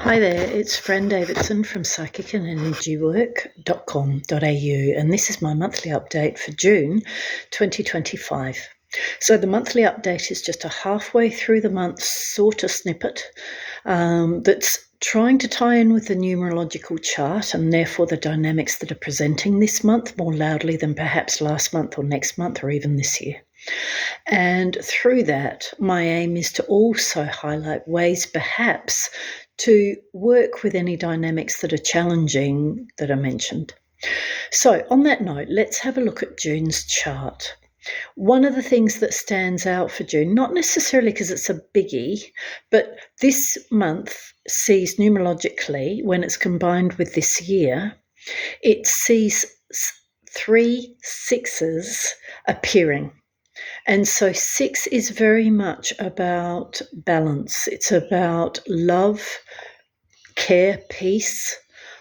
Hi there, it's Fran from psychicandenergywork.com.au, and this is my monthly update for June 2025. So the monthly update is just a halfway through the month sort of snippet that's trying to tie in with the numerological chart and therefore the dynamics that are presenting this month more loudly than perhaps last month or next month or even this year. And through that, my aim is to also highlight ways perhaps to work with any dynamics that are challenging that are mentioned. So on that note, let's have a look at June's chart. One of the things that stands out for June, not necessarily because it's a biggie, but this month sees numerologically, when it's combined with this year, it sees 3 6s appearing. And so 6 is very much about balance. It's about love, care, peace,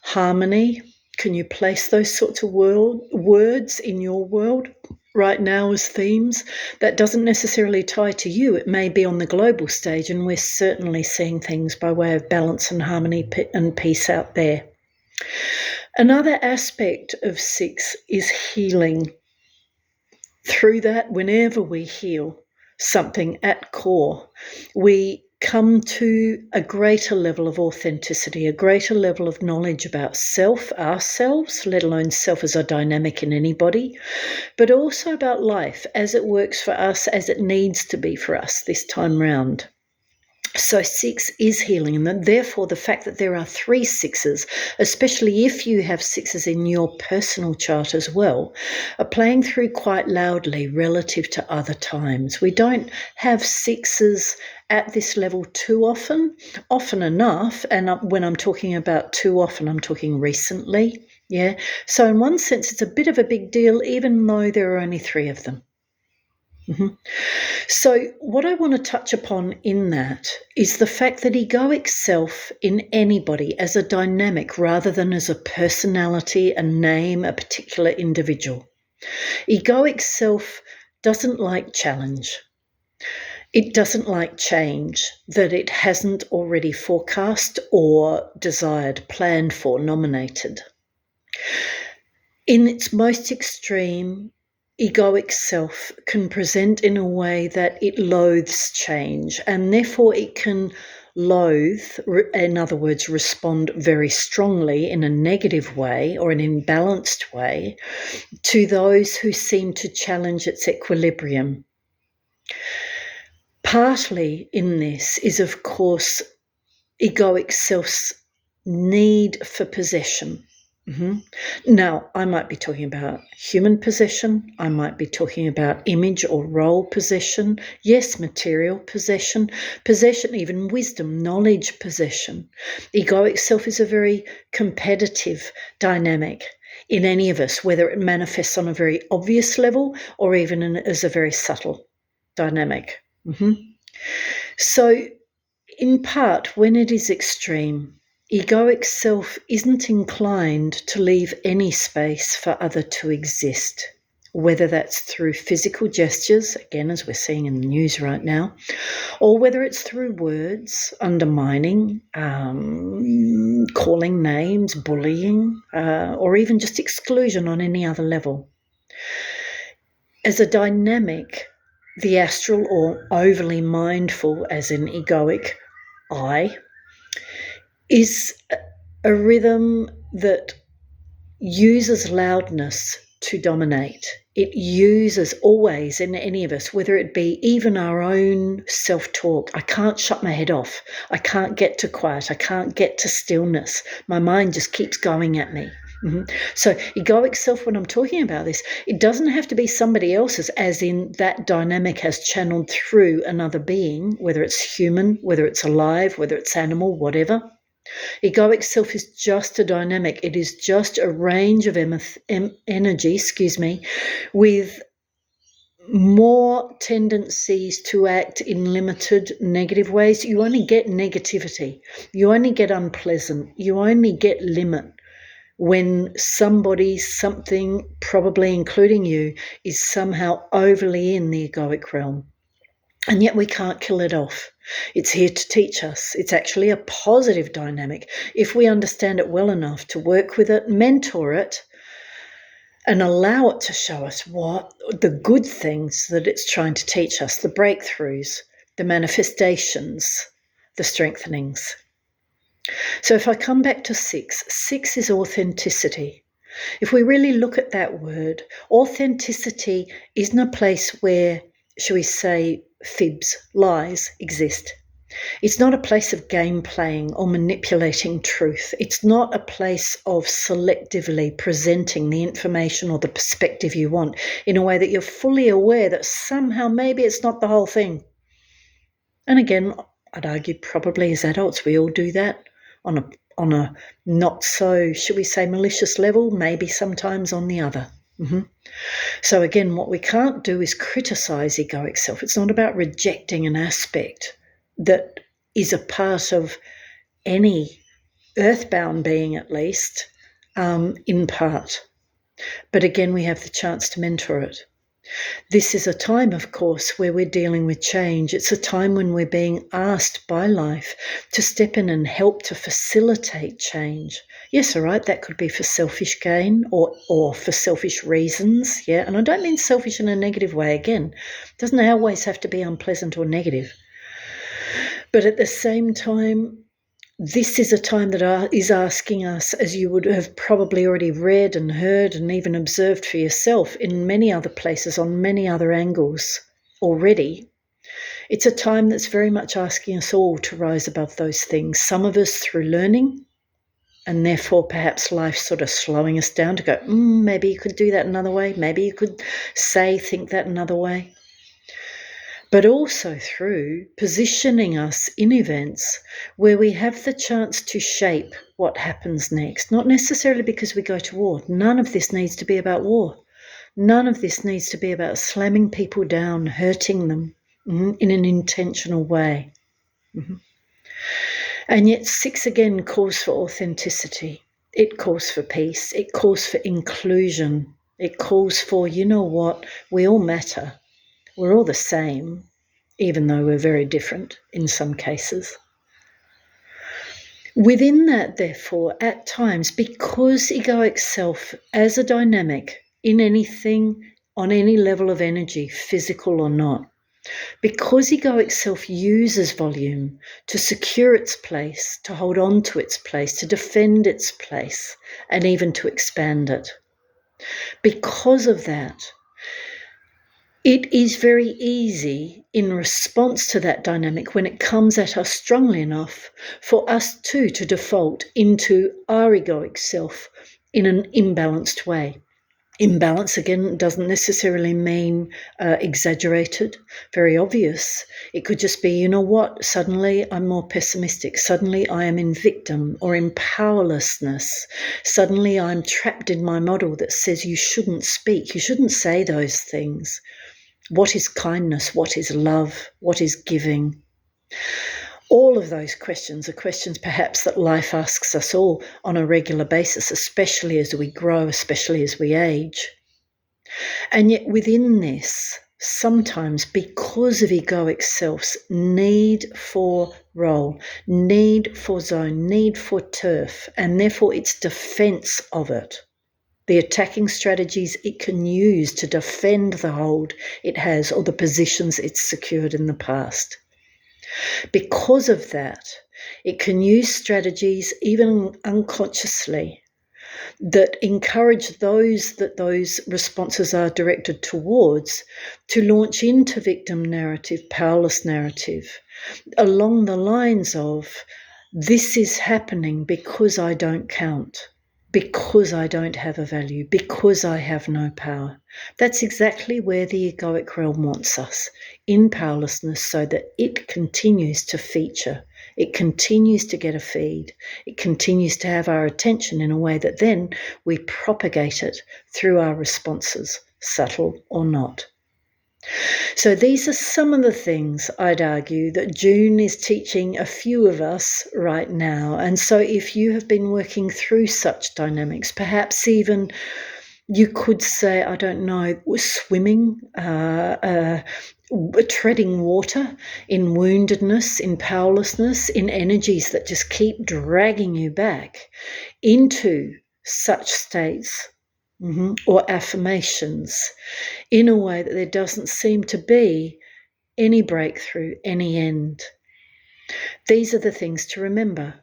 harmony. Can you place those sorts of words in your world right now as themes? That doesn't necessarily tie to you. It may be on the global stage, and we're certainly seeing things by way of balance and harmony and peace out there. Another aspect of 6 is healing. Through that, whenever we heal something at core, we come to a greater level of authenticity, a greater level of knowledge about self, ourselves, let alone self as a dynamic in anybody, but also about life as it works for us, as it needs to be for us this time round. So 6 is healing, and therefore the fact that there are 3 6s, especially if you have 6s in your personal chart as well, are playing through quite loudly relative to other times. We don't have 6s at this level too often enough, and when I'm talking about too often, I'm talking recently, yeah? So in one sense, it's a bit of a big deal, even though there are only 3 of them. So what I want to touch upon in that is the fact that egoic self in anybody as a dynamic rather than as a personality, a name, a particular individual. Egoic self doesn't like challenge. It doesn't like change that it hasn't already forecast or desired, planned for, nominated. In its most extreme, egoic self can present in a way that it loathes change, and therefore it can loathe, in other words, respond very strongly in a negative way or an imbalanced way to those who seem to challenge its equilibrium. Partly in this is, of course, egoic self's need for possession. Now, I might be talking about human possession. I might be talking about image or role possession. Yes, material possession, even wisdom, knowledge possession. Egoic self is a very competitive dynamic in any of us, whether it manifests on a very obvious level or even as a very subtle dynamic. So, in part, when it is extreme, egoic self isn't inclined to leave any space for other to exist, whether that's through physical gestures, again, as we're seeing in the news right now, or whether it's through words, undermining, calling names, bullying, or even just exclusion on any other level. As a dynamic, the astral or overly mindful, as in egoic, I, is a rhythm that uses loudness to dominate. It uses always in any of us, whether it be even our own self-talk. I can't shut my head off. I can't get to quiet. I can't get to stillness. My mind just keeps going at me. So egoic self, when I'm talking about this, it doesn't have to be somebody else's, as in that dynamic has channeled through another being, whether it's human, whether it's alive, whether it's animal, whatever. Egoic self is just a dynamic. It is just a range of energy, with more tendencies to act in limited negative ways. You only get negativity. You only get unpleasant. You only get limit when somebody, something, probably including you, is somehow overly in the egoic realm. And yet we can't kill it off. It's here to teach us. It's actually a positive dynamic if we understand it well enough to work with it, mentor it, and allow it to show us what the good things that it's trying to teach us, the breakthroughs, the manifestations, the strengthenings. So if I come back to 6, 6 is authenticity. If we really look at that word, authenticity isn't a place where, shall we say, fibs, lies exist. It's not a place of game playing or manipulating truth. It's not a place of selectively presenting the information or the perspective you want in a way that you're fully aware that somehow maybe it's not the whole thing. And again, I'd argue probably as adults we all do that on a not so, should we say, malicious level, maybe sometimes on the other. So again, what we can't do is criticize egoic self. It's not about rejecting an aspect that is a part of any earthbound being, at least, in part. But again, we have the chance to mentor it. This is a time, of course, where we're dealing with change. It's a time when we're being asked by life to step in and help to facilitate change. Yes, all right, that could be for selfish gain or for selfish reasons, yeah. And I don't mean selfish in a negative way, again. It doesn't always have to be unpleasant or negative. But at the same time, this is a time that is asking us, as you would have probably already read and heard and even observed for yourself in many other places, on many other angles already. It's a time that's very much asking us all to rise above those things. Some of us through learning, and therefore perhaps life sort of slowing us down to go, maybe you could do that another way. Maybe you could think that another way. But also through positioning us in events where we have the chance to shape what happens next. Not necessarily because we go to war. None of this needs to be about war. None of this needs to be about slamming people down, hurting them in an intentional way. And yet 6 again calls for authenticity. It calls for peace. It calls for inclusion. It calls for, you know what, we all matter. We're all the same, even though we're very different in some cases. Within that, therefore, at times, because egoic self as a dynamic in anything, on any level of energy, physical or not, because egoic self uses volume to secure its place, to hold on to its place, to defend its place, and even to expand it. Because of that, it is very easy in response to that dynamic when it comes at us strongly enough for us too to default into our egoic self in an imbalanced way. Imbalance, again, doesn't necessarily mean exaggerated, very obvious. It could just be, you know what, suddenly I'm more pessimistic. Suddenly I am in victim or in powerlessness. Suddenly I'm trapped in my model that says you shouldn't speak, you shouldn't say those things. What is kindness? What is love? What is giving? All of those questions are questions perhaps that life asks us all on a regular basis, especially as we grow, especially as we age. And yet within this, sometimes because of egoic self's need for role, need for zone, need for turf, and therefore its defense of it, the attacking strategies it can use to defend the hold it has or the positions it's secured in the past. Because of that, it can use strategies, even unconsciously, that encourage those that those responses are directed towards to launch into victim narrative, powerless narrative, along the lines of, this is happening because I don't count, because I don't have a value, because I have no power. That's exactly where the egoic realm wants us, in powerlessness, so that it continues to feature, it continues to get a feed, it continues to have our attention in a way that then we propagate it through our responses, subtle or not. So these are some of the things, I'd argue, that June is teaching a few of us right now. And so if you have been working through such dynamics, perhaps even You could say, I don't know, swimming, treading water in woundedness, in powerlessness, in energies that just keep dragging you back into such states, or affirmations, in a way that there doesn't seem to be any breakthrough, any end. These are the things to remember.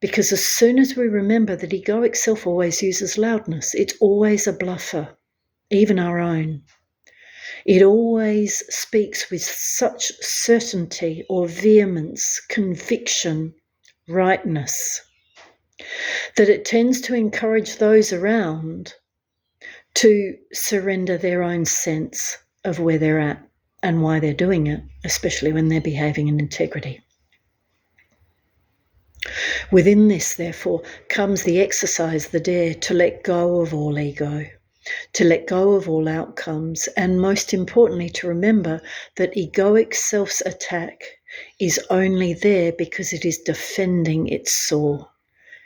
Because as soon as we remember that egoic self always uses loudness, it's always a bluffer, even our own. It always speaks with such certainty or vehemence, conviction, rightness, that it tends to encourage those around to surrender their own sense of where they're at and why they're doing it, especially when they're behaving in integrity. Within this, therefore, comes the exercise, the dare to let go of all ego, to let go of all outcomes, and most importantly, to remember that egoic self's attack is only there because it is defending its soul.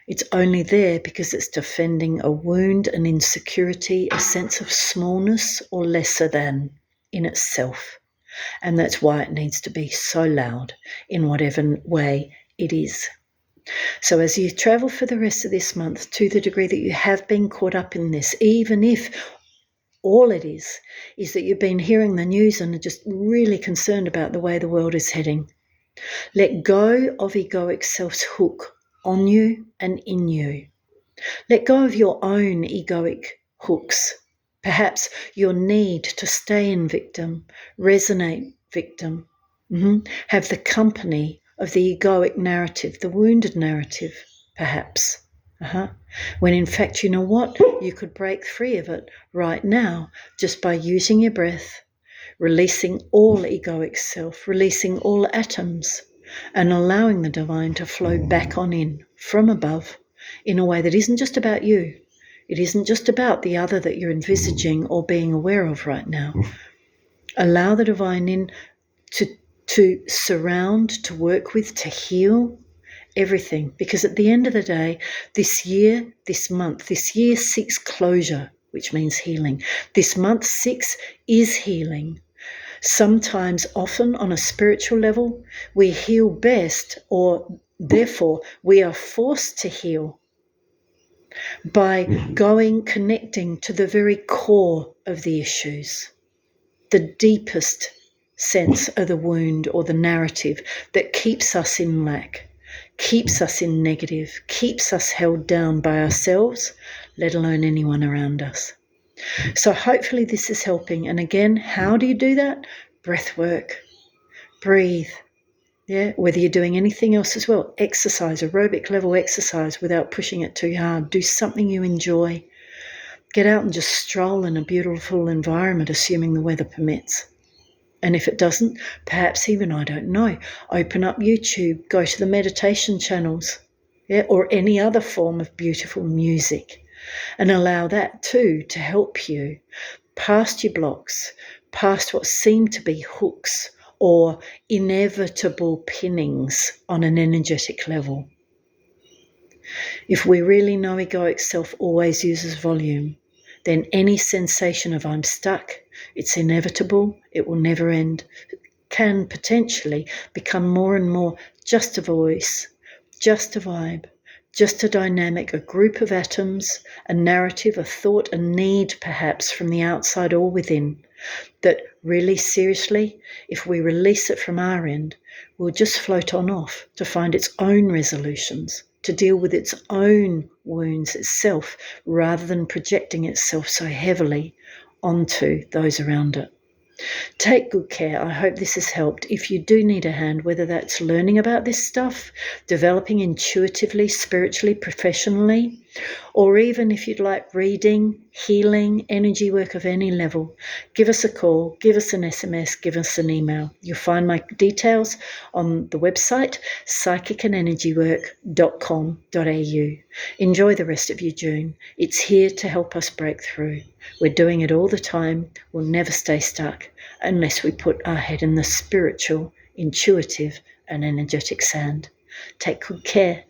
It's only there because it's defending a wound, an insecurity, a sense of smallness or lesser than in itself. And that's why it needs to be so loud in whatever way it is. So as you travel for the rest of this month, to the degree that you have been caught up in this, even if all it is that you've been hearing the news and are just really concerned about the way the world is heading, let go of egoic self's hook on you and in you. Let go of your own egoic hooks. Perhaps your need to stay in victim, resonate victim, have the company of the egoic narrative, the wounded narrative, perhaps. When in fact, you know what? You could break free of it right now just by using your breath, releasing all egoic self, releasing all atoms, and allowing the divine to flow back on in from above in a way that isn't just about you. It isn't just about the other that you're envisaging or being aware of right now. Allow the divine in to surround, to work with, to heal everything. Because at the end of the day, this year, this month, this year 6 closure, which means healing. This month 6 is healing. Sometimes, often on a spiritual level, we heal best, or therefore we are forced to heal by connecting to the very core of the issues, the deepest sense of the wound or the narrative that keeps us in lack, keeps us in negative, keeps us held down by ourselves, let alone anyone around us. So hopefully this is helping. And again, how do you do that? Breath work. Breathe. Yeah, whether you're doing anything else as well, exercise, aerobic level exercise without pushing it too hard. Do something you enjoy. Get out and just stroll in a beautiful environment, assuming the weather permits. And if it doesn't, perhaps even, I don't know, open up YouTube, go to the meditation channels, or any other form of beautiful music, and allow that too to help you past your blocks, past what seem to be hooks or inevitable pinnings on an energetic level. If we really know egoic self always uses volume, then any sensation of I'm stuck, it's inevitable, it will never end, can potentially become more and more just a voice, just a vibe, just a dynamic, a group of atoms, a narrative, a thought, a need perhaps from the outside or within, that really seriously, if we release it from our end, will just float on off to find its own resolutions, to deal with its own wounds itself, rather than projecting itself so heavily onto those around it. Take good care. I hope this has helped. If you do need a hand, whether that's learning about this stuff, developing intuitively, spiritually, professionally, or even if you'd like reading, healing, energy work of any level, give us a call, give us an SMS, give us an email. You'll find my details on the website, psychicandenergywork.com.au. Enjoy the rest of your June. It's here to help us break through. We're doing it all the time. We'll never stay stuck unless we put our head in the spiritual, intuitive, and energetic sand. Take good care.